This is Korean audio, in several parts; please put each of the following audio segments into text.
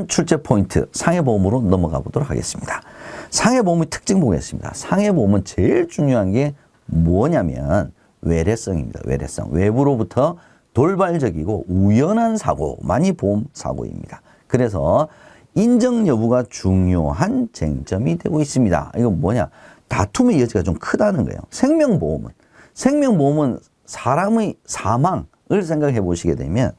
2번 출제 포인트 상해보험으로 넘어가 보도록 하겠습니다. 상해보험의 특징 보겠습니다. 상해보험은 제일 중요한 게 뭐냐면 외래성입니다. 외래성. 외부로부터 돌발적이고 우연한 사고만이 보험 사고입니다. 그래서 인정 여부가 중요한 쟁점이 되고 있습니다. 이건 뭐냐? 다툼의 여지가 좀 크다는 거예요. 생명보험은 사람의 사망을 생각해 보시게 되면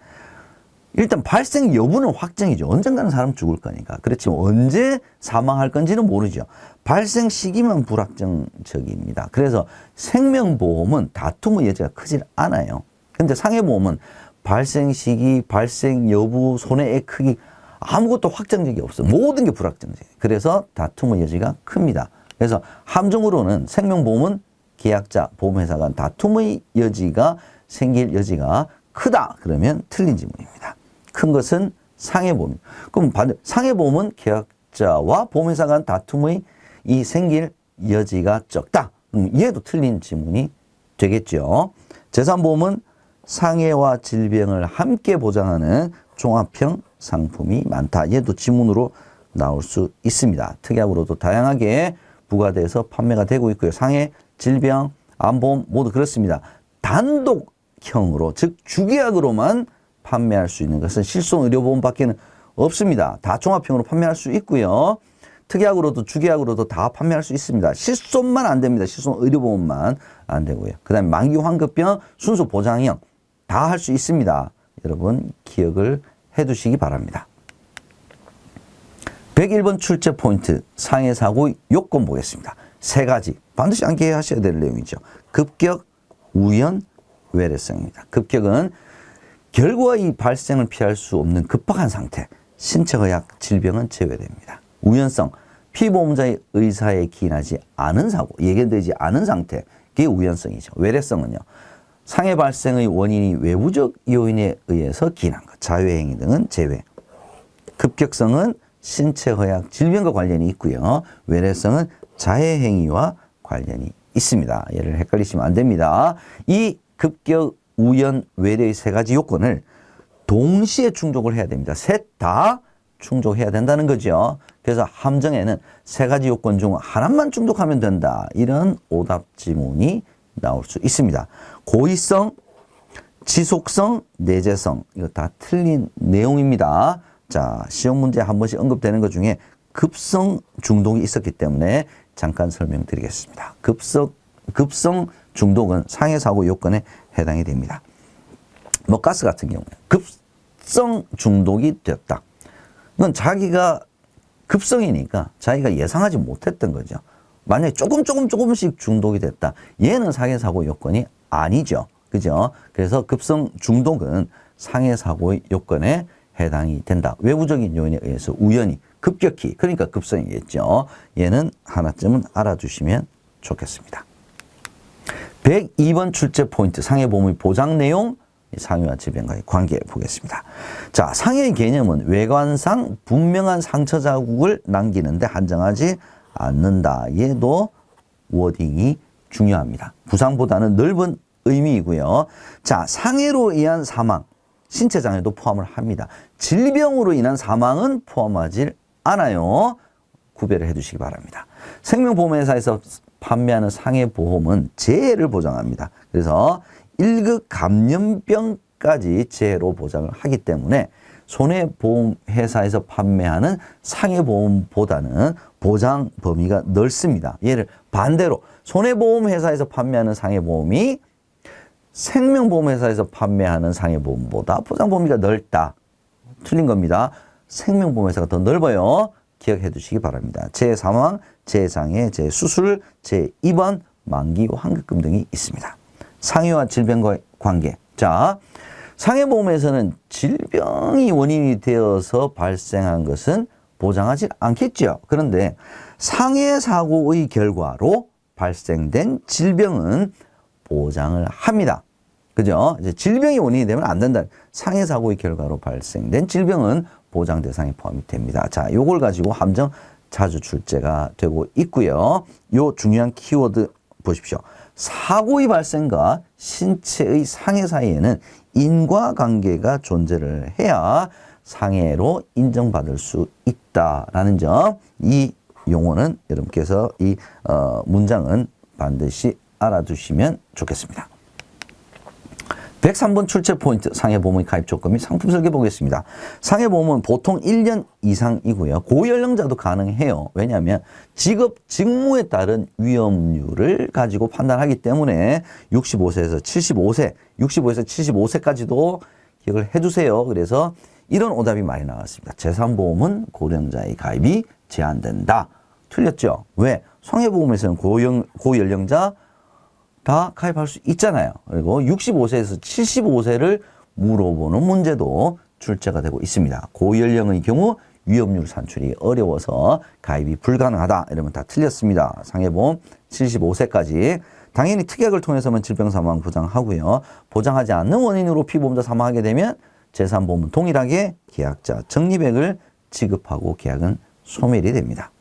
일단 발생 여부는 확정이죠. 언젠가는 사람 죽을 거니까. 그렇지만 언제 사망할 건지는 모르죠. 발생 시기만 불확정적입니다. 그래서 생명보험은 다툼의 여지가 크질 않아요. 근데 상해보험은 발생 시기, 발생 여부, 손해의 크기 아무것도 확정적이 없어요. 모든 게 불확정적이에요. 그래서 다툼의 여지가 큽니다. 그래서 함정으로는 생명보험은 계약자, 보험회사 간 다툼의 여지가 생길 여지가 크다. 그러면 틀린 지문입니다. 큰 것은 상해보험. 그럼 상해보험은 계약자와 보험회사 간 다툼의 이 생길 여지가 적다. 얘도 틀린 지문이 되겠죠. 재산보험은 상해와 질병을 함께 보장하는 종합형 상품이 많다. 얘도 지문으로 나올 수 있습니다. 특약으로도 다양하게 부과돼서 판매가 되고 있고요. 상해, 질병, 암보험 모두 그렇습니다. 단독형으로 즉 주계약으로만 판매할 수 있는 것은 실손의료보험밖에는 없습니다. 다 종합형으로 판매할 수 있고요. 특약으로도 주계약으로도 다 판매할 수 있습니다. 실손만 안 됩니다. 실손의료보험만 안 되고요. 그 다음에 만기 환급병, 순수 보장형 다 할 수 있습니다. 여러분 기억을 해두시기 바랍니다. 101번 출제 포인트 상해사고 요건 보겠습니다. 세 가지 반드시 암기하셔야 될 내용이죠. 급격, 우연, 외래성입니다. 급격은 결과의 발생을 피할 수 없는 급박한 상태, 신체의학, 질병은 제외됩니다. 우연성, 피보험자의 의사에 기인하지 않은 사고, 예견되지 않은 상태, 그게 우연성이죠. 외래성은요. 상해 발생의 원인이 외부적 요인에 의해서 기인한 것, 자외행위 등은 제외. 급격성은 신체의학, 질병과 관련이 있고요. 외래성은 자해행위와 관련이 있습니다. 얘를 헷갈리시면 안 됩니다. 이 급격, 우연, 외래의 세 가지 요건을 동시에 충족을 해야 됩니다. 셋 다 충족해야 된다는 거죠. 그래서 함정에는 세 가지 요건 중 하나만 충족하면 된다. 이런 오답 지문이 나올 수 있습니다. 고의성, 지속성, 내재성 이거 다 틀린 내용입니다. 자, 시험 문제 한 번씩 언급되는 것 중에 급성 중독이 있었기 때문에 잠깐 설명드리겠습니다. 급성 중독은 상해사고 요건에 해당이 됩니다. 뭐 가스 같은 경우에 급성 중독이 됐다. 이건 자기가 급성이니까 자기가 예상하지 못했던 거죠. 만약에 조금씩 중독이 됐다. 얘는 상해사고 요건이 아니죠. 그죠? 그래서 급성 중독은 상해사고의 요건에 해당이 된다. 외부적인 요인에 의해서 우연히 급격히 그러니까 급성이겠죠. 얘는 하나쯤은 알아두시면 좋겠습니다. 102번 출제 포인트 상해보험의 보장 내용 상해와 질병과의 관계 보겠습니다. 자, 상해의 개념은 외관상 분명한 상처 자국을 남기는데 한정하지 않는다. 얘도 워딩이 중요합니다. 부상보다는 넓은 의미이고요. 자, 상해로 의한 사망, 신체 장애도 포함을 합니다. 질병으로 인한 사망은 포함하지 않아요. 구별을 해두시기 바랍니다. 생명보험회사에서 판매하는 상해보험은 재해를 보장합니다. 그래서 1급 감염병까지 재해로 보장을 하기 때문에 손해보험회사에서 판매하는 상해보험보다는 보장 범위가 넓습니다. 얘를 반대로 손해보험회사에서 판매하는 상해보험이 생명보험회사에서 판매하는 상해보험보다 보장 범위가 넓다. 틀린 겁니다. 생명보험회사가 더 넓어요. 기억해 두시기 바랍니다. 재사망, 재장애, 재수술, 재입원, 만기 환급금 등이 있습니다. 상해와 질병과의 관계. 자, 상해보험에서는 질병이 원인이 되어서 발생한 것은 보장하지 않겠죠. 그런데 상해사고의 결과로 발생된 질병은 보장을 합니다. 그죠? 이제 질병이 원인이 되면 안 된다. 상해사고의 결과로 발생된 질병은 보장 대상에 포함이 됩니다. 자, 요걸 가지고 함정 자주 출제가 되고 있고요. 요 중요한 키워드 보십시오. 사고의 발생과 신체의 상해 사이에는 인과관계가 존재를 해야 상해로 인정받을 수 있다라는 점, 이 용어는 여러분께서 이 문장은 반드시 알아두시면 좋겠습니다. 103번 출제 포인트, 상해보험의 가입 조건 및 상품 설계 보겠습니다. 상해보험은 보통 1년 이상이고요. 고연령자도 가능해요. 왜냐하면 직업, 직무에 따른 위험률을 가지고 판단하기 때문에 65세에서 75세, 65에서 75세까지도 기억을 해두세요. 그래서 이런 오답이 많이 나왔습니다. 재산보험은 고령자의 가입이 제한된다. 틀렸죠? 왜? 상해보험에서는 고연령자 다 가입할 수 있잖아요. 그리고 65세에서 75세를 물어보는 문제도 출제가 되고 있습니다. 고연령의 경우 위험률 산출이 어려워서 가입이 불가능하다. 이러면 다 틀렸습니다. 상해보험 75세까지. 당연히 특약을 통해서만 질병 사망 보장하고요. 보장하지 않는 원인으로 피보험자 사망하게 되면 재산보험은 동일하게 계약자 적립액을 지급하고 계약은 소멸이 됩니다.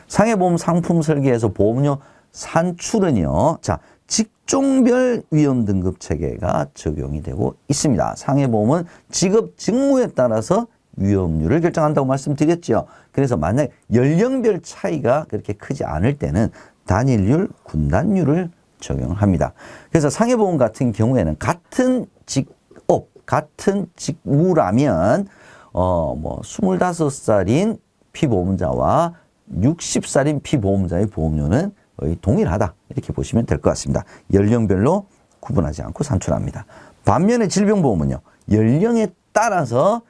상해보험 상품 설계에서 보험료 산출은요. 자, 직종별 위험 등급 체계가 적용이 되고 있습니다. 상해보험은 직업 직무에 따라서 위험률을 결정한다고 말씀드렸죠. 그래서 만약 연령별 차이가 그렇게 크지 않을 때는 단일률, 군단율을 적용합니다. 그래서 상해보험 같은 경우에는 같은 직업, 같은 직무라면 25살인 피보험자와 60살인 피보험자의 보험료는 거의 동일하다. 이렇게 보시면 될 것 같습니다. 연령별로 구분하지 않고 산출합니다. 반면에 질병보험은요. 연령에 따라서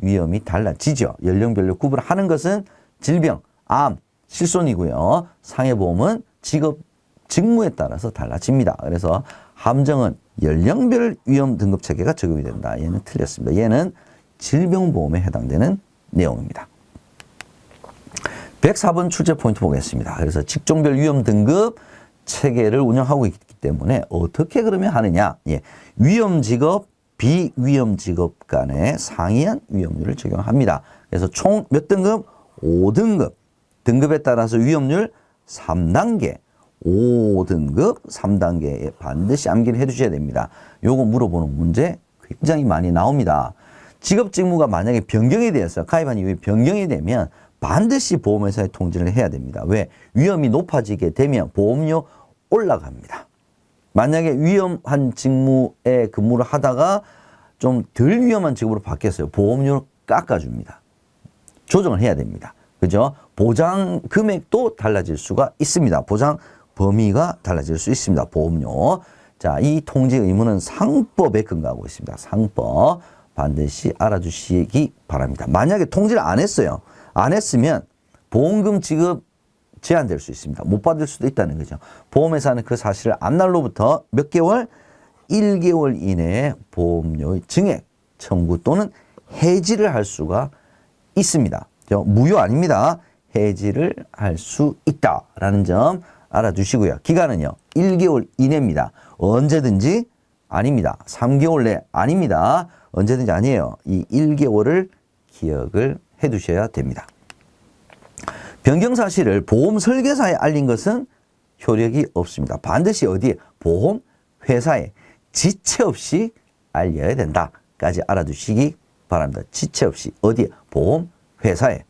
위험이 달라지죠. 연령별로 구분하는 것은 질병, 암, 실손이고요. 상해보험은 직업, 직무에 따라서 달라집니다. 그래서 함정은 연령별 위험 등급 체계가 적용이 된다. 얘는 틀렸습니다. 얘는 질병보험에 해당되는 내용입니다. 104번 출제 포인트 보겠습니다. 그래서 직종별 위험 등급 체계를 운영하고 있기 때문에 어떻게 그러면 하느냐. 예. 위험 직업, 비위험 직업 간의 상이한 위험률을 적용합니다. 그래서 총 몇 등급? 5등급. 등급에 따라서 위험률 3단계. 5등급 3단계에 반드시 암기를 해 두셔야 됩니다. 요거 물어보는 문제 굉장히 많이 나옵니다. 직업 직무가 만약에 변경이 되어서 가입한 이후에 변경이 되면 반드시 보험회사에 통지를 해야 됩니다. 왜? 위험이 높아지게 되면 보험료 올라갑니다. 만약에 위험한 직무에 근무를 하다가 좀 덜 위험한 직업으로 바뀌었어요. 보험료를 깎아줍니다. 조정을 해야 됩니다. 그죠? 보장 금액도 달라질 수가 있습니다. 보장 범위가 달라질 수 있습니다. 보험료. 자, 이 통지 의무는 상법에 근거하고 있습니다. 상법 반드시 알아주시기 바랍니다. 만약에 통지를 안 했어요. 안 했으면 보험금 지급 제한될 수 있습니다. 못 받을 수도 있다는 거죠. 보험회사는 그 사실을 안 날로부터 몇 개월? 1개월 이내에 보험료의 증액, 청구 또는 해지를 할 수가 있습니다. 무효 아닙니다. 해지를 할 수 있다라는 점 알아두시고요. 기간은요. 1개월 이내입니다. 언제든지 아닙니다. 3개월 내 아닙니다. 언제든지 아니에요. 이 1개월을 기억을 해 두셔야 됩니다. 변경 사실을 보험 설계사에 알린 것은 효력이 없습니다. 반드시 어디에? 보험 회사에 지체 없이 알려야 된다까지 알아두시기 바랍니다. 지체 없이 어디에? 보험 회사에.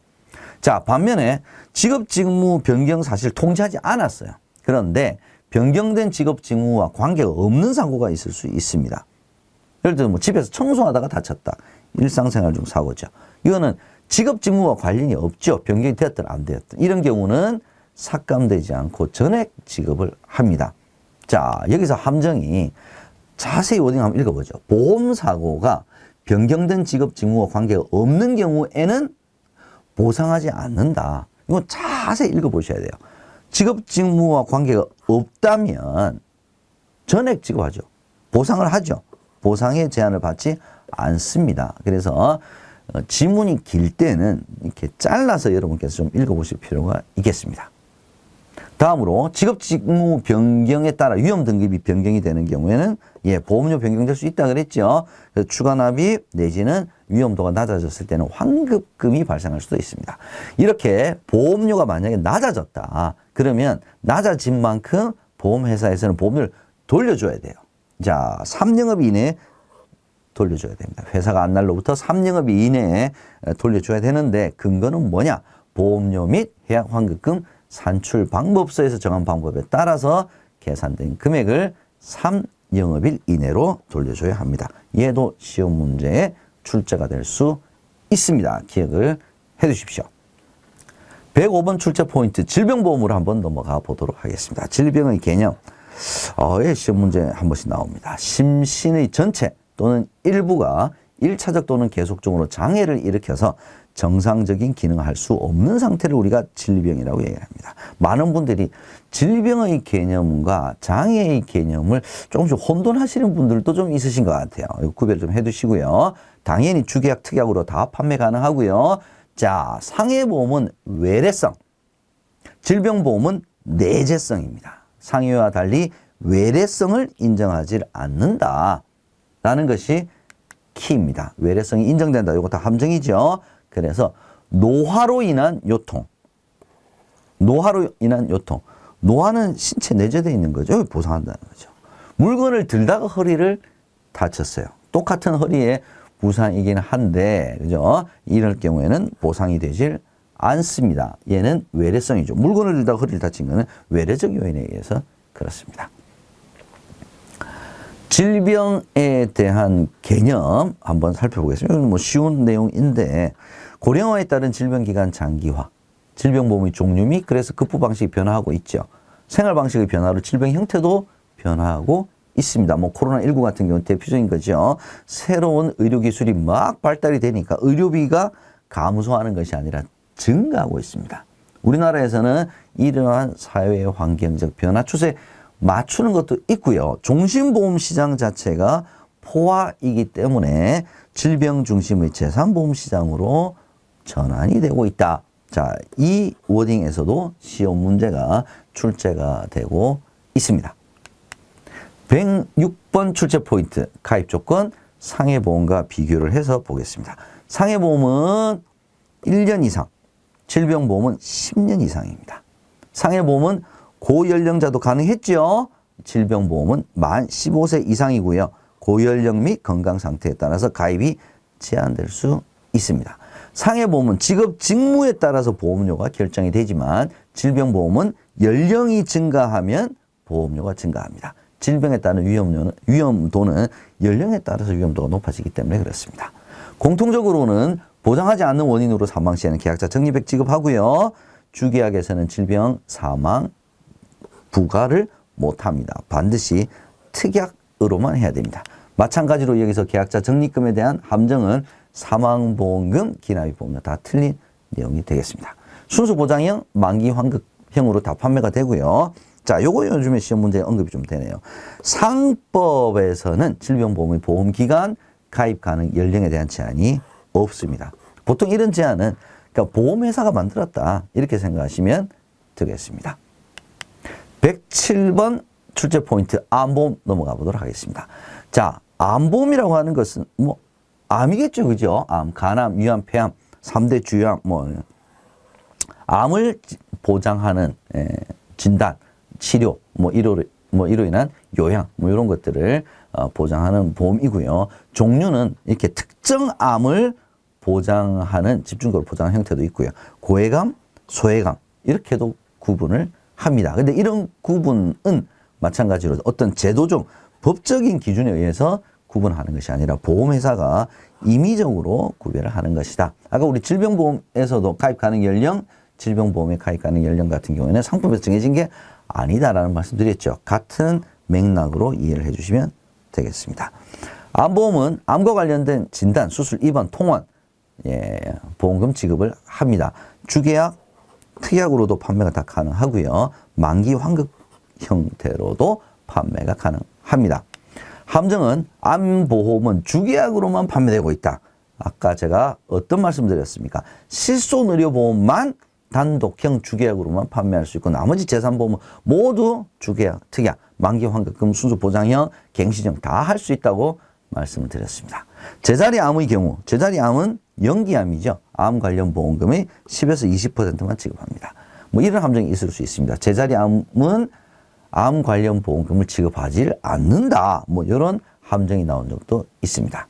자, 반면에 직업 직무 변경 사실 통지하지 않았어요. 그런데 변경된 직업 직무와 관계가 없는 사고가 있을 수 있습니다. 예를 들어 집에서 청소하다가 다쳤다. 일상생활 중 사고죠. 이거는 직업 직무와 관련이 없죠. 변경이 되었든 안 되었든. 이런 경우는 삭감되지 않고 전액 지급을 합니다. 자, 여기서 함정이 자세히 워딩 한번 읽어보죠. 보험사고가 변경된 직업 직무와 관계가 없는 경우에는 보상하지 않는다. 이건 자세히 읽어보셔야 돼요. 직업 직무와 관계가 없다면 전액 지급하죠. 보상을 하죠. 보상의 제한을 받지 않습니다. 그래서 지문이 길 때는 이렇게 잘라서 여러분께서 좀 읽어보실 필요가 있겠습니다. 다음으로 직업 직무 변경에 따라 위험 등급이 변경이 되는 경우에는 보험료 변경될 수 있다 그랬죠. 그래서 추가 납입 내지는 위험도가 낮아졌을 때는 환급금이 발생할 수도 있습니다. 이렇게 보험료가 만약에 낮아졌다. 그러면 낮아진 만큼 보험회사에서는 보험료를 돌려줘야 돼요. 자, 3영업 이내에 돌려줘야 됩니다. 회사가 안 날로부터 3영업일 이내에 돌려줘야 되는데 근거는 뭐냐? 보험료 및 해약 환급금 산출 방법서에서 정한 방법에 따라서 계산된 금액을 3영업일 이내로 돌려줘야 합니다. 얘도 시험 문제의 출제가 될 수 있습니다. 기억을 해 두십시오. 105번 출제 포인트 질병보험으로 한번 넘어가 보도록 하겠습니다. 질병의 개념. 시험 문제 한 번씩 나옵니다. 심신의 전체 또는 일부가 1차적 또는 계속적으로 장애를 일으켜서 정상적인 기능을 할 수 없는 상태를 우리가 질병이라고 얘기합니다. 많은 분들이 질병의 개념과 장애의 개념을 조금씩 혼돈하시는 분들도 좀 있으신 것 같아요. 구별 좀 해두시고요. 당연히 주계약, 특약으로 다 판매 가능하고요. 자, 상해보험은 외래성, 질병보험은 내재성입니다. 상해와 달리 외래성을 인정하지 않는다라는 것이 키입니다. 외래성이 인정된다. 이거 다 함정이죠. 그래서 노화로 인한 요통, 노화는 신체 내재되어 있는 거죠. 보상한다는 거죠. 물건을 들다가 허리를 다쳤어요. 똑같은 허리에 부상이긴 한데, 그죠? 이럴 경우에는 보상이 되질 않습니다. 얘는 외래성이죠. 물건을 들다가 허리를 다친 거는 외래적 요인에 의해서 그렇습니다. 질병에 대한 개념 한번 살펴보겠습니다. 이건 뭐 쉬운 내용인데, 고령화에 따른 질병기간 장기화, 질병보험의 종류 및 그래서 급부 방식이 변화하고 있죠. 생활 방식의 변화로 질병 형태도 변화하고 있습니다. 뭐 코로나19 같은 경우는 대표적인 거죠. 새로운 의료기술이 막 발달이 되니까 의료비가 감소하는 것이 아니라 증가하고 있습니다. 우리나라에서는 이러한 사회 환경적 변화 추세에 맞추는 것도 있고요. 종신보험 시장 자체가 포화이기 때문에 질병 중심의 재산보험 시장으로 전환이 되고 있다. 자, 이 워딩에서도 시험 문제가 출제가 되고 있습니다. 106번 출제 포인트, 가입 조건, 상해보험과 비교를 해서 보겠습니다. 상해보험은 1년 이상, 질병보험은 10년 이상입니다. 상해보험은 고연령자도 가능했죠. 질병보험은 만 15세 이상이고요. 고연령 및 건강 상태에 따라서 가입이 제한될 수 있습니다. 상해보험은 직업 직무에 따라서 보험료가 결정이 되지만 질병보험은 연령이 증가하면 보험료가 증가합니다. 질병에 따른 위험도는 연령에 따라서 위험도가 높아지기 때문에 그렇습니다. 공통적으로는 보장하지 않는 원인으로 사망 시에는 계약자 적립액 지급하고요. 주계약에서는 질병, 사망, 부과를 못합니다. 반드시 특약으로만 해야 됩니다. 마찬가지로 여기서 계약자 적립금에 대한 함정은 사망보험금, 기납입보험료 다 틀린 내용이 되겠습니다. 순수보장형, 만기환급형으로 다 판매가 되고요. 자, 요거 요즘에 시험 문제에 언급이 좀 되네요. 상법에서는 질병보험의 보험기간, 가입 가능 연령에 대한 제한이 없습니다. 보통 이런 제한은 그러니까 보험회사가 만들었다 이렇게 생각하시면 되겠습니다. 107번 출제 포인트 암보험 넘어가 보도록 하겠습니다. 자, 암보험이라고 하는 것은 뭐 암이겠죠, 그죠? 암, 간암, 위암, 폐암, 3대 주요암, 암을 보장하는 진단, 치료, 이로 인한 요양, 이런 것들을 보장하는 보험이고요. 종류는 이렇게 특정 암을 보장하는 집중적으로 보장하는 형태도 있고요. 고해감, 소해감 이렇게도 구분을 합니다. 근데 이런 구분은 마찬가지로 어떤 제도적 법적인 기준에 의해서 구분하는 것이 아니라 보험회사가 임의적으로 구별을 하는 것이다. 아까 우리 질병보험에서도 가입 가능 연령, 질병보험의 가입 가능 연령 같은 경우에는 상품에서 정해진 게 아니다라는 말씀드렸죠. 같은 맥락으로 이해를 해주시면 되겠습니다. 암보험은 암과 관련된 진단, 수술, 입원, 통원, 보험금 지급을 합니다. 주계약, 특약으로도 판매가 다 가능하고요. 만기 환급 형태로도 판매가 가능합니다. 함정은 암보험은 주계약으로만 판매되고 있다. 아까 제가 어떤 말씀 드렸습니까? 실손의료보험만 단독형 주계약으로만 판매할 수 있고 나머지 재산보험은 모두 주계약, 특약, 만기 환급금, 순수보장형, 갱신형 다 할 수 있다고 말씀을 드렸습니다. 제자리암의 경우, 제자리암은 연기암이죠. 암 관련 보험금의 10에서 20%만 지급합니다. 이런 함정이 있을 수 있습니다. 제자리암은 암 관련 보험금을 지급하지 않는다. 이런 함정이 나온 적도 있습니다.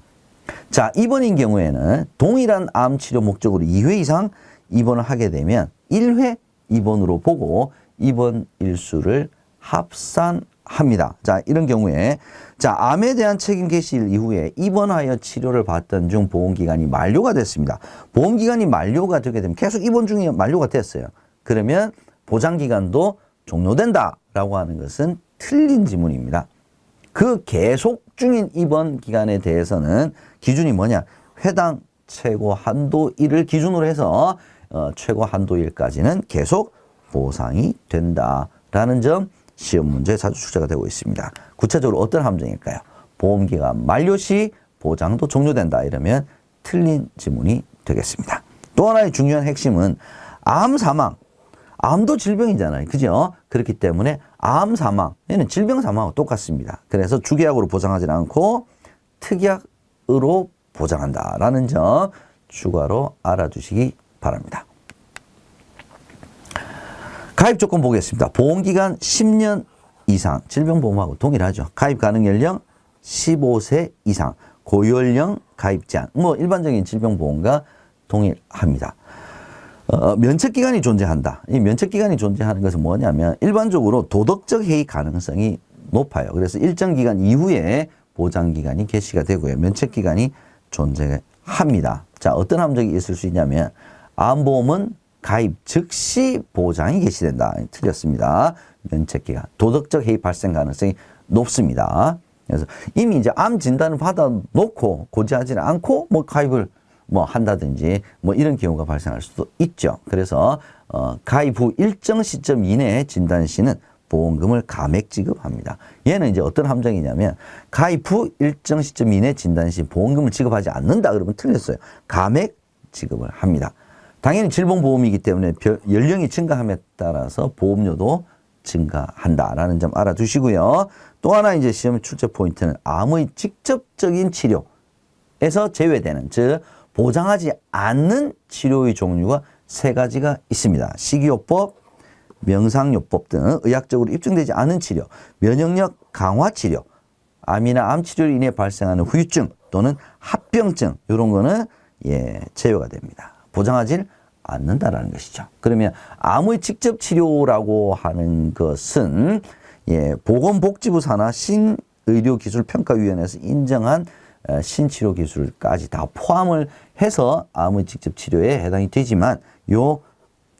자, 입원인 경우에는 동일한 암 치료 목적으로 2회 이상 입원을 하게 되면 1회 입원으로 보고 입원 일수를 합산합니다. 자, 이런 경우에 자, 암에 대한 책임 개시일 이후에 입원하여 치료를 받던 중 보험기간이 만료가 됐습니다. 보험기간이 만료가 되게 되면 계속 입원 중에 만료가 됐어요. 그러면 보장기간도 종료된다라고 하는 것은 틀린 지문입니다. 그 계속 중인 입원 기간에 대해서는 기준이 뭐냐? 회당 최고 한도일을 기준으로 해서 최고 한도일까지는 계속 보상이 된다라는 점 시험 문제에 자주 출제가 되고 있습니다. 구체적으로 어떤 함정일까요? 보험기간 만료 시 보장도 종료된다 이러면 틀린 지문이 되겠습니다. 또 하나의 중요한 핵심은 암 사망. 암도 질병이잖아요. 그죠? 그렇기 때문에 암 사망, 얘는 질병 사망하고 똑같습니다. 그래서 주계약으로 보장하지 않고 특약으로 보장한다라는 점 추가로 알아두시기 바랍니다. 가입 조건 보겠습니다. 보험기간 10년 이상, 질병보험하고 동일하죠. 가입 가능 연령 15세 이상, 고연령 가입 제한, 뭐 일반적인 질병보험과 동일합니다. 면책기간이 존재한다. 이 면책기간이 존재하는 것은 뭐냐면 일반적으로 도덕적 해이 가능성이 높아요. 그래서 일정 기간 이후에 보장기간이 개시가 되고요. 면책기간이 존재합니다. 자, 어떤 함정이 있을 수 있냐면 암보험은 가입 즉시 보장이 개시된다. 틀렸습니다. 면책기간. 도덕적 해이 발생 가능성이 높습니다. 그래서 이미 이제 암 진단을 받아놓고 고지하지는 않고 뭐 가입을 뭐 한다든지 뭐 이런 경우가 발생할 수도 있죠. 그래서 가입 후 일정 시점 이내에 진단 시는 보험금을 감액 지급합니다. 얘는 이제 어떤 함정이냐면 가입 후 일정 시점 이내 진단 시 보험금을 지급하지 않는다 그러면 틀렸어요. 감액 지급을 합니다. 당연히 질병보험이기 때문에 연령이 증가함에 따라서 보험료도 증가한다라는 점 알아두시고요. 또 하나 이제 시험 출제 포인트는 암의 직접적인 치료에서 제외되는, 즉 보장하지 않는 치료의 종류가 3가지가 있습니다. 식이요법, 명상요법 등 의학적으로 입증되지 않은 치료, 면역력 강화 치료, 암이나 암 치료로 인해 발생하는 후유증 또는 합병증 이런 거는 제외가 됩니다. 보장하지 않는다라는 것이죠. 그러면 암의 직접 치료라고 하는 것은 보건복지부 산하 신의료기술평가위원회에서 인정한 신치료 기술까지 다 포함을 해서 암의 직접 치료에 해당이 되지만 요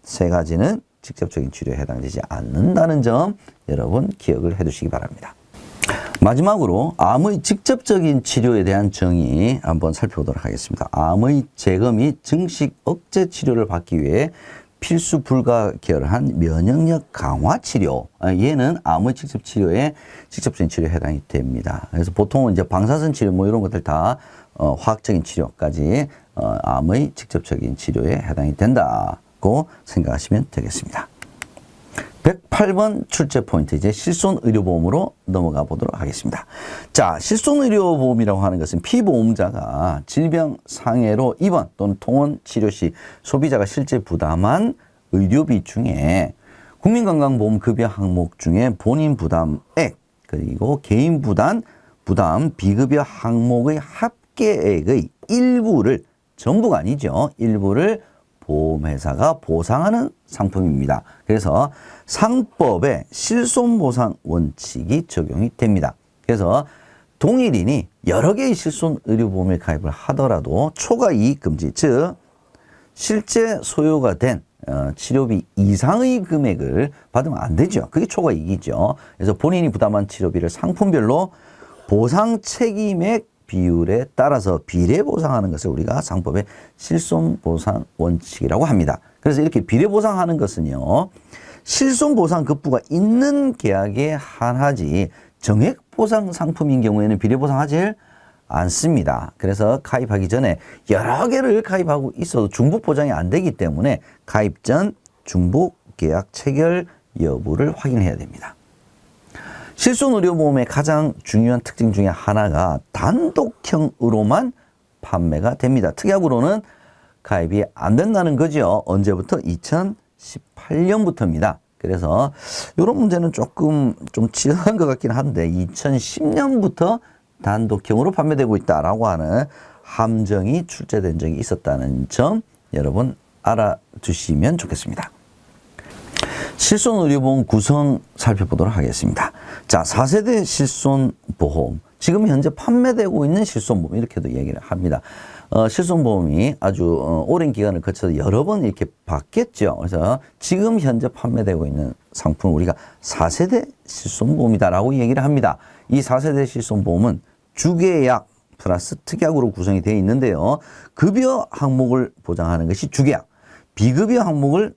3가지는 직접적인 치료에 해당되지 않는다는 점 여러분 기억을 해 두시기 바랍니다. 마지막으로 암의 직접적인 치료에 대한 정의 한번 살펴보도록 하겠습니다. 암의 제거 및 증식 억제 치료를 받기 위해 필수 불가결한 면역력 강화 치료. 얘는 암의 직접 치료에 직접적인 치료에 해당이 됩니다. 그래서 보통은 이제 방사선 치료 뭐 이런 것들 다 화학적인 치료까지 암의 직접적인 치료에 해당이 된다고 생각하시면 되겠습니다. 108번 출제 포인트 이제 실손의료보험으로 넘어가 보도록 하겠습니다. 자, 실손의료보험이라고 하는 것은 피보험자가 질병 상해로 입원 또는 통원 치료 시 소비자가 실제 부담한 의료비 중에 국민건강보험 급여 항목 중에 본인 부담액 그리고 개인 부담 비급여 항목의 합계액의 일부를, 전부가 아니죠. 일부를 보험회사가 보상하는 상품입니다. 그래서 상법에 실손보상 원칙이 적용이 됩니다. 그래서 동일인이 여러 개의 실손의료보험에 가입을 하더라도 초과이익 금지, 즉 실제 소요가 된 치료비 이상의 금액을 받으면 안 되죠. 그게 초과이익이죠. 그래서 본인이 부담한 치료비를 상품별로 보상 책임액 비율에 따라서 비례 보상하는 것을 우리가 상법의 실손보상 원칙이라고 합니다. 그래서 이렇게 비례 보상하는 것은요, 실손보상 급부가 있는 계약에 한하지 정액 보상 상품인 경우에는 비례 보상하지 않습니다. 그래서 가입하기 전에 여러 개를 가입하고 있어도 중복 보장이 안 되기 때문에 가입 전 중복 계약 체결 여부를 확인해야 됩니다. 실손의료보험의 가장 중요한 특징 중에 하나가 단독형으로만 판매가 됩니다. 특약으로는 가입이 안 된다는 거죠. 언제부터? 2018년부터입니다. 그래서 이런 문제는 조금 좀 치열한 것 같긴 한데 2010년부터 단독형으로 판매되고 있다라고 하는 함정이 출제된 적이 있었다는 점 여러분 알아두시면 좋겠습니다. 실손의료보험 구성 살펴보도록 하겠습니다. 자, 4세대 실손보험. 지금 현재 판매되고 있는 실손보험 이렇게도 얘기를 합니다. 실손보험이 아주 오랜 기간을 거쳐서 여러 번 이렇게 바뀌었죠. 그래서 지금 현재 판매되고 있는 상품을 우리가 4세대 실손보험이다라고 얘기를 합니다. 이 4세대 실손보험은 주계약 플러스 특약으로 구성이 되어 있는데요. 급여 항목을 보장하는 것이 주계약, 비급여 항목을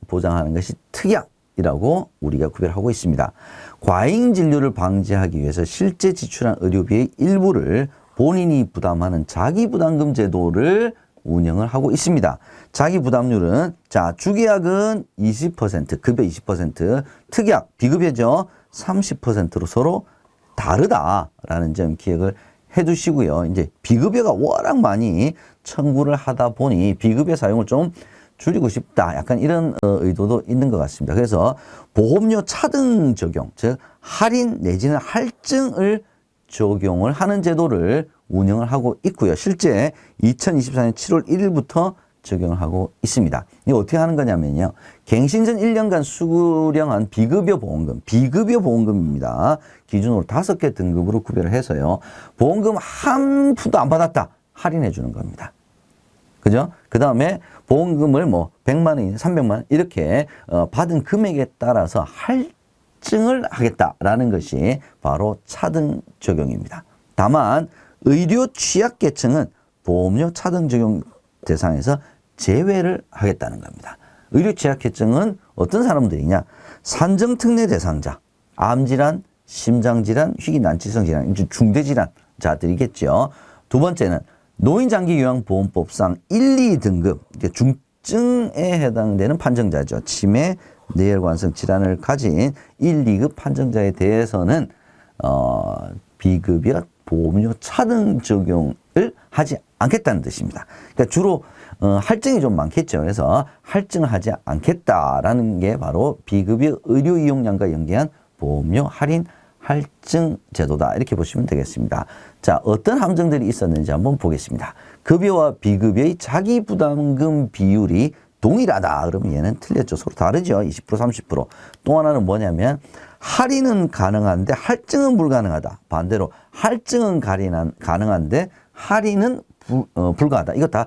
보장하는 것이 특약이라고 우리가 구별하고 있습니다. 과잉 진료를 방지하기 위해서 실제 지출한 의료비의 일부를 본인이 부담하는 자기부담금 제도를 운영을 하고 있습니다. 자기부담률은 자, 주계약은 20%, 급여 20%, 특약, 비급여죠. 30%로 서로 다르다라는 점 기억을 해 두시고요. 이제 비급여가 워낙 많이 청구를 하다 보니 비급여 사용을 좀 줄이고 싶다. 약간 이런 의도도 있는 것 같습니다. 그래서 보험료 차등 적용, 즉 할인 내지는 할증을 적용을 하는 제도를 운영을 하고 있고요. 실제 2024년 7월 1일부터 적용을 하고 있습니다. 이거 어떻게 하는 거냐면요. 갱신 전 1년간 수령한 비급여 보험금입니다. 기준으로 5개 등급으로 구별을 해서요. 보험금 한 푼도 안 받았다. 할인해 주는 겁니다. 그죠? 그 다음에 보험금을 뭐 100만 원, 300만 원 이렇게 받은 금액에 따라서 할증을 하겠다라는 것이 바로 차등 적용입니다. 다만 의료 취약계층은 보험료 차등 적용 대상에서 제외를 하겠다는 겁니다. 의료 취약계층은 어떤 사람들이냐? 산정특례 대상자, 암질환, 심장질환, 희귀난치성 질환, 중대질환자들이겠죠. 두 번째는 노인장기요양보험법상 1, 2등급 중증에 해당되는 판정자죠. 치매, 뇌혈관성 질환을 가진 1, 2급 판정자에 대해서는 비급여 보험료 차등 적용을 하지 않겠다는 뜻입니다. 그러니까 주로 할증이 좀 많겠죠. 그래서 할증을 하지 않겠다라는 게 바로 비급여 의료 이용량과 연계한 보험료 할인 할증 제도다. 이렇게 보시면 되겠습니다. 자, 어떤 함정들이 있었는지 한번 보겠습니다. 급여와 비급여의 자기부담금 비율이 동일하다. 그러면 얘는 틀렸죠. 서로 다르죠. 20%, 30%. 또 하나는 뭐냐면 할인은 가능한데 할증은 불가능하다. 반대로 할증은 가능한데 할인은 불가하다. 이거 다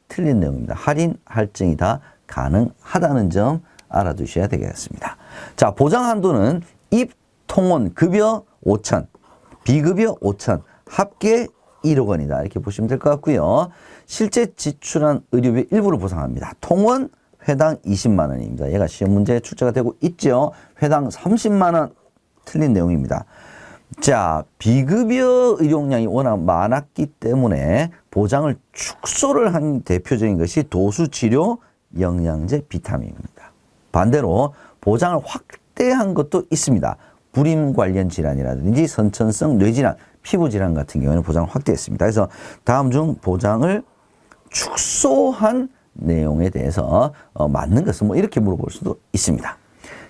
틀린 내용입니다. 할인, 할증이 다 가능하다는 점 알아두셔야 되겠습니다. 자, 보장 한도는 입통원 급여 5천, 비급여 5천, 합계 1억 원이다. 이렇게 보시면 될 것 같고요. 실제 지출한 의료비 일부를 보상합니다. 통원 회당 20만 원입니다. 얘가 시험 문제에 출제가 되고 있죠. 회당 30만 원 틀린 내용입니다. 자, 비급여 의료량이 워낙 많았기 때문에 보장을 축소를 한 대표적인 것이 도수치료, 영양제, 비타민입니다. 반대로 보장을 확대한 것도 있습니다. 불임 관련 질환이라든지 선천성 뇌질환, 피부질환 같은 경우에는 보장을 확대했습니다. 그래서 다음 중 보장을 축소한 내용에 대해서 맞는 것은 뭐 이렇게 물어볼 수도 있습니다.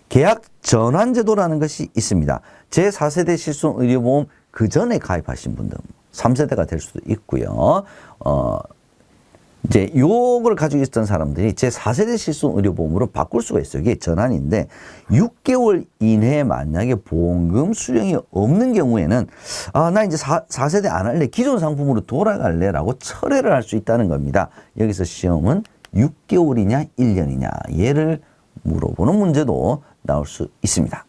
계약 전환 제도라는 것이 있습니다. 제4세대 실손의료보험 그 전에 가입하신 분들 3세대가 될 수도 있고요. 이제 요걸 가지고 있었던 사람들이 제4세대 실손의료보험으로 바꿀 수가 있어요. 이게 전환인데 6개월 이내에 만약에 보험금 수령이 없는 경우에는 나 이제 4세대 안 할래. 기존 상품으로 돌아갈래 라고 철회를 할 수 있다는 겁니다. 여기서 시험은 6개월이냐 1년이냐 얘를 물어보는 문제도 나올 수 있습니다.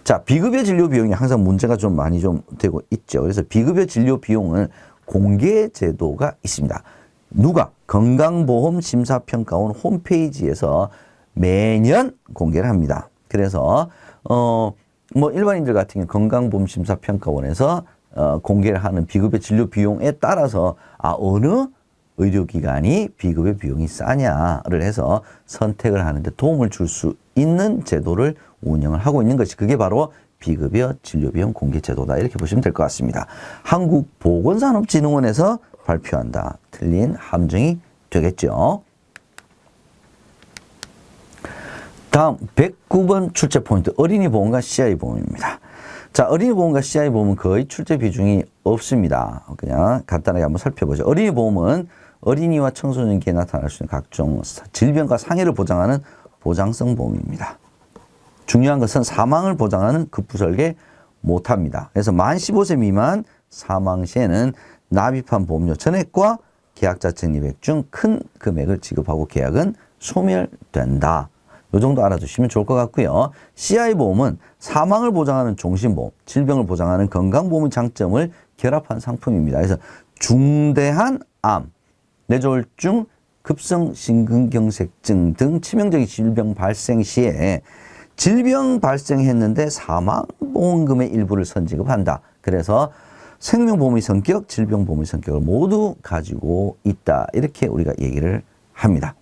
자, 비급여 진료 비용이 항상 문제가 좀 많이 좀 되고 있죠. 그래서 비급여 진료 비용은 공개 제도가 있습니다. 누가? 건강보험심사평가원 홈페이지에서 매년 공개를 합니다. 그래서 뭐 일반인들 같은 경우 건강보험심사평가원에서 공개를 하는 비급여 진료 비용에 따라서 어느 의료기관이 비급여 비용이 싸냐를 해서 선택을 하는데 도움을 줄 수 있는 제도를 운영을 하고 있는 것이 그게 바로 비급여 진료비용 공개제도다. 이렇게 보시면 될 것 같습니다. 한국보건산업진흥원에서 발표한다. 틀린 함정이 되겠죠. 다음 109번 출제 포인트 어린이 보험과 CI 보험입니다. 자, 어린이 보험과 CI 보험은 거의 출제 비중이 없습니다. 그냥 간단하게 한번 살펴보죠. 어린이 보험은 어린이와 청소년기에 나타날 수 있는 각종 질병과 상해를 보장하는 보장성 보험입니다. 중요한 것은 사망을 보장하는 급부설계 못합니다. 그래서 만 15세 미만 사망 시에는 납입한 보험료 전액과 계약자 적립액 중 큰 금액을 지급하고 계약은 소멸된다. 이 정도 알아두시면 좋을 것 같고요. CI 보험은 사망을 보장하는 종신보험, 질병을 보장하는 건강보험의 장점을 결합한 상품입니다. 그래서 중대한 암, 뇌졸중, 급성 심근경색증 등 치명적인 질병 발생 시에 질병 발생했는데 사망보험금의 일부를 선지급한다. 그래서 생명보험의 성격, 질병보험의 성격을 모두 가지고 있다. 이렇게 우리가 얘기를 합니다.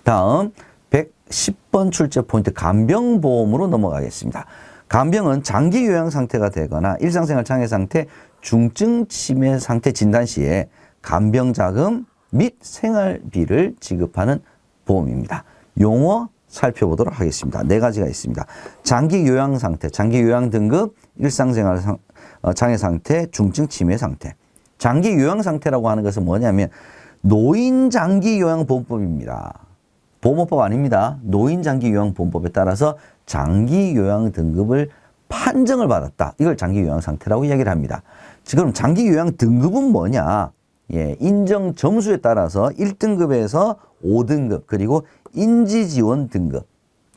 다음 110번 출제 포인트 간병보험으로 넘어가겠습니다. 간병은 장기 요양 상태가 되거나 일상생활 장애 상태, 중증 치매 상태 진단 시에 간병자금 및 생활비를 지급하는 보험입니다. 용어 살펴보도록 하겠습니다. 네 가지가 있습니다. 장기 요양 상태, 장기 요양 등급, 일상생활 장애 상태, 중증 치매 상태. 장기 요양 상태라고 하는 것은 뭐냐면 노인 장기 요양 보험법입니다. 보험법 아닙니다. 노인 장기 요양 보험법에 따라서 장기 요양 등급을 판정을 받았다. 이걸 장기 요양 상태라고 이야기를 합니다. 지금 장기 요양 등급은 뭐냐? 예, 인정 점수에 따라서 1등급에서 5등급 그리고 인지지원 등급.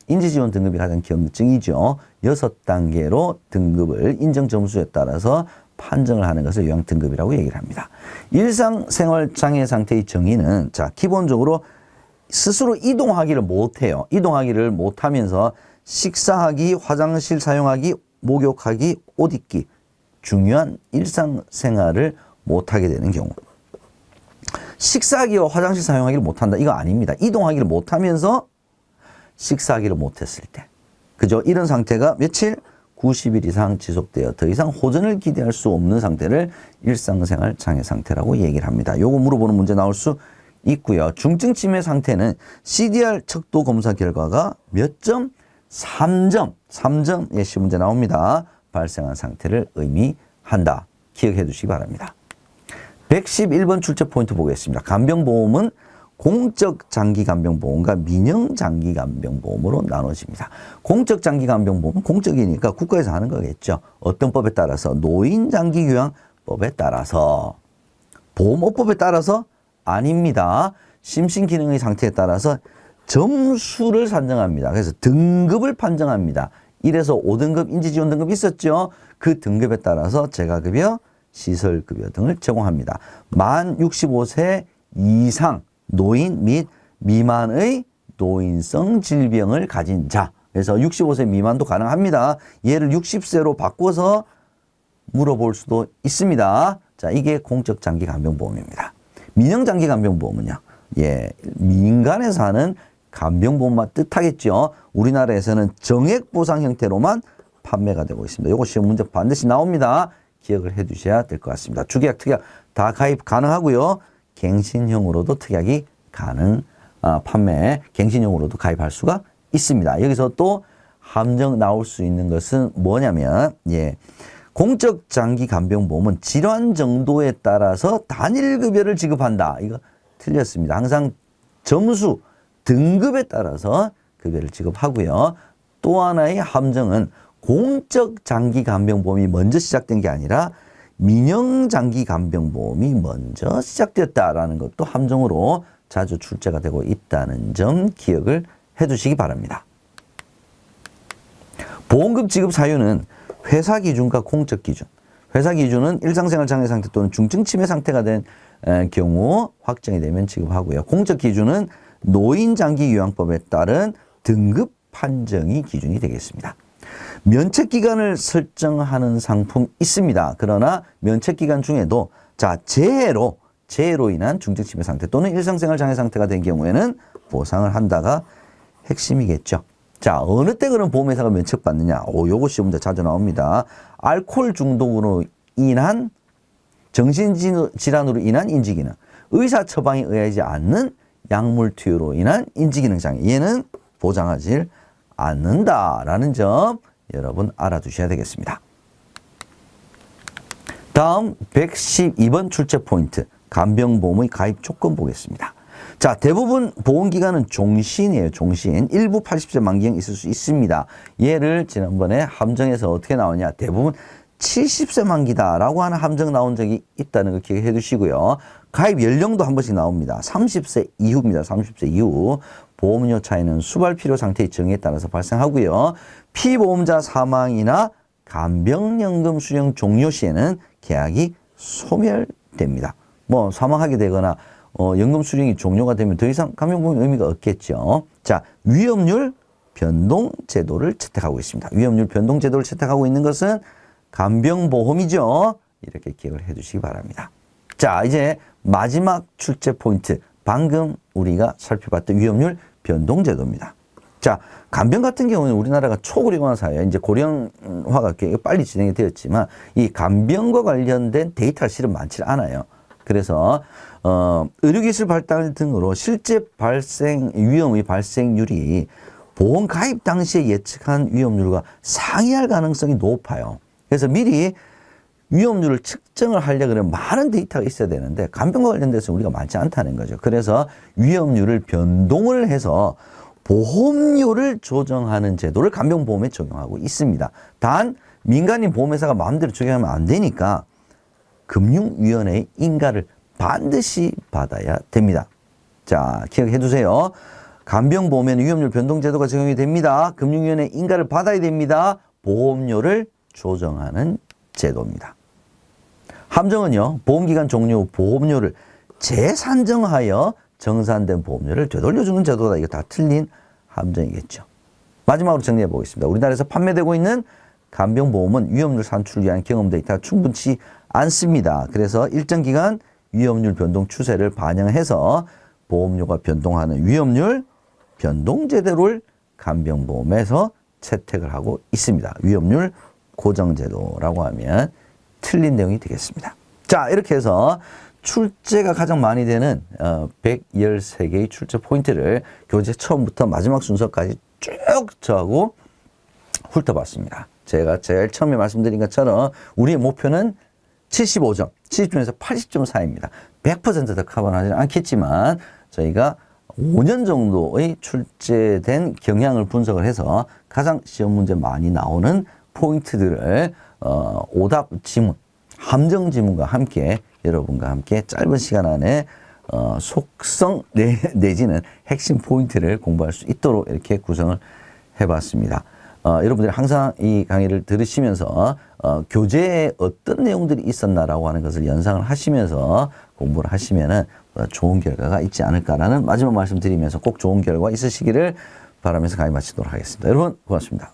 인지지원 등급이 가장 경증이죠. 6단계로 등급을 인정 점수에 따라서 판정을 하는 것을 요양 등급이라고 얘기를 합니다. 일상생활 장애 상태의 정의는 자, 기본적으로 스스로 이동하기를 못해요. 이동하기를 못하면서 식사하기, 화장실 사용하기, 목욕하기, 옷 입기 중요한 일상생활을 못하게 되는 경우. 식사하기와 화장실 사용하기를 못한다. 이거 아닙니다. 이동하기를 못하면서 식사하기를 못했을 때. 그죠? 이런 상태가 며칠? 90일 이상 지속되어 더 이상 호전을 기대할 수 없는 상태를 일상생활 장애 상태라고 얘기를 합니다. 요거 물어보는 문제 나올 수 있고요. 중증 치매 상태는 CDR 척도 검사 결과가 몇 점? 3점. 3점 예시 문제 나옵니다. 발생한 상태를 의미한다. 기억해 두시기 바랍니다. 111번 출제 포인트 보겠습니다. 간병보험은 공적 장기 간병보험과 민영 장기 간병보험으로 나눠집니다. 공적 장기 간병보험은 공적이니까 국가에서 하는 거겠죠. 어떤 법에 따라서? 노인 장기 요양법에 따라서. 보험업법에 따라서? 아닙니다. 심신기능의 상태에 따라서 점수를 산정합니다. 그래서 등급을 판정합니다. 1에서 5등급 인지지원 등급 있었죠. 그 등급에 따라서 재가급여, 시설급여 등을 제공합니다. 만 65세 이상 노인 및 미만의 노인성 질병을 가진 자. 그래서 65세 미만도 가능합니다. 얘를 60세로 바꿔서 물어볼 수도 있습니다. 자, 이게 공적 장기 간병보험입니다. 민영 장기 간병보험은요. 예, 민간에서 하는 간병보험만 뜻하겠죠. 우리나라에서는 정액 보상 형태로만 판매가 되고 있습니다. 이거 시험 문제 반드시 나옵니다. 기억을 해 두셔야 될 것 같습니다. 주계약, 특약 다 가입 가능하고요. 갱신형으로도 특약이 판매, 갱신형으로도 가입할 수가 있습니다. 여기서 또 함정 나올 수 있는 것은 뭐냐면, 예, 공적 장기 간병보험은 질환 정도에 따라서 단일급여를 지급한다. 이거 틀렸습니다. 항상 점수, 등급에 따라서 급여를 지급하고요. 또 하나의 함정은 공적 장기 간병보험이 먼저 시작된 게 아니라 민영 장기 간병보험이 먼저 시작되었다라는 것도 함정으로 자주 출제가 되고 있다는 점 기억을 해 두시기 바랍니다. 보험금 지급 사유는 회사 기준과 공적 기준. 회사 기준은 일상생활 장애 상태 또는 중증 치매 상태가 된 경우 확정이 되면 지급하고요. 공적 기준은 노인 장기 요양법에 따른 등급 판정이 기준이 되겠습니다. 면책 기간을 설정하는 상품 있습니다. 그러나 면책 기간 중에도 자, 재해로 인한 중증 치매 상태 또는 일상생활 장애 상태가 된 경우에는 보상을 한다가 핵심이겠죠. 자, 어느 때 그런 보험회사가 면책받느냐? 요거 시험 문제 자주 나옵니다. 알코올 중독으로 인한 정신질환으로 인한 인지기능, 의사 처방에 의하지 않는 약물 투여로 인한 인지기능 장애. 얘는 보장하지 않는다라는 점 여러분 알아두셔야 되겠습니다. 다음 112번 출제 포인트. 간병보험의 가입 조건 보겠습니다. 자, 대부분 보험기간은 종신이에요. 종신. 일부 80세 만기형 있을 수 있습니다. 얘를 지난번에 함정에서 어떻게 나오냐. 대부분 70세 만기다라고 하는 함정 나온 적이 있다는 거 기억해 두시고요. 가입 연령도 한 번씩 나옵니다. 30세 이후입니다. 30세 이후. 보험료 차이는 수발 필요 상태의 정의에 따라서 발생하고요. 피보험자 사망이나 간병연금 수령 종료 시에는 계약이 소멸됩니다. 뭐 사망하게 되거나 연금 수령이 종료가 되면 더 이상 간병보험의 의미가 없겠죠. 자, 위험률 변동 제도를 채택하고 있습니다. 위험률 변동 제도를 채택하고 있는 것은 간병보험이죠. 이렇게 기억을 해 주시기 바랍니다. 자, 이제 마지막 출제 포인트. 방금 우리가 살펴봤던 위험률 변동 제도입니다. 자, 간병 같은 경우는 우리나라가 초고령화 사회에 이제 고령화가 빨리 진행이 되었지만 이 간병과 관련된 데이터가 실은 많지 않아요. 그래서 의료기술 발달 등으로 실제 발생 위험의 발생률이 보험 가입 당시에 예측한 위험률과 상회할 가능성이 높아요. 그래서 미리 위험률을 측정을 하려고 그러면 많은 데이터가 있어야 되는데 간병과 관련돼서 우리가 많지 않다는 거죠. 그래서 위험률을 변동을 해서 보험료를 조정하는 제도를 간병보험에 적용하고 있습니다. 단 민간인 보험회사가 마음대로 적용하면 안 되니까 금융위원회의 인가를 반드시 받아야 됩니다. 자, 기억해 두세요. 간병보험에는 위험률 변동 제도가 적용이 됩니다. 금융위원회 인가를 받아야 됩니다. 보험료를 조정하는 제도입니다. 함정은요, 보험기간 종료 후 보험료를 재산정하여 정산된 보험료를 되돌려주는 제도다. 이거 다 틀린 함정이겠죠. 마지막으로 정리해 보겠습니다. 우리나라에서 판매되고 있는 간병보험은 위험률 산출을 위한 경험 데이터가 충분치 않습니다. 그래서 일정 기간 위험률 변동 추세를 반영해서 보험료가 변동하는 위험률 변동 제도를 간병보험에서 채택을 하고 있습니다. 위험률 고정제도라고 하면 틀린 내용이 되겠습니다. 자, 이렇게 해서 출제가 가장 많이 되는 113개의 출제 포인트를 교재 처음부터 마지막 순서까지 쭉 저하고 훑어봤습니다. 제가 제일 처음에 말씀드린 것처럼 우리의 목표는 75점, 70점에서 80점 사이입니다. 100%더 커버하지는 않겠지만 저희가 5년 정도의 출제된 경향을 분석을 해서 가장 시험 문제 많이 나오는 포인트들을 오답 지문, 함정 지문과 함께 여러분과 함께 짧은 시간 안에 속성 내지는 핵심 포인트를 공부할 수 있도록 이렇게 구성을 해봤습니다. 여러분들이 항상 이 강의를 들으시면서 교재에 어떤 내용들이 있었나라고 하는 것을 연상을 하시면서 공부를 하시면은 좋은 결과가 있지 않을까라는 마지막 말씀 드리면서 꼭 좋은 결과 있으시기를 바라면서 강의 마치도록 하겠습니다. 여러분 고맙습니다.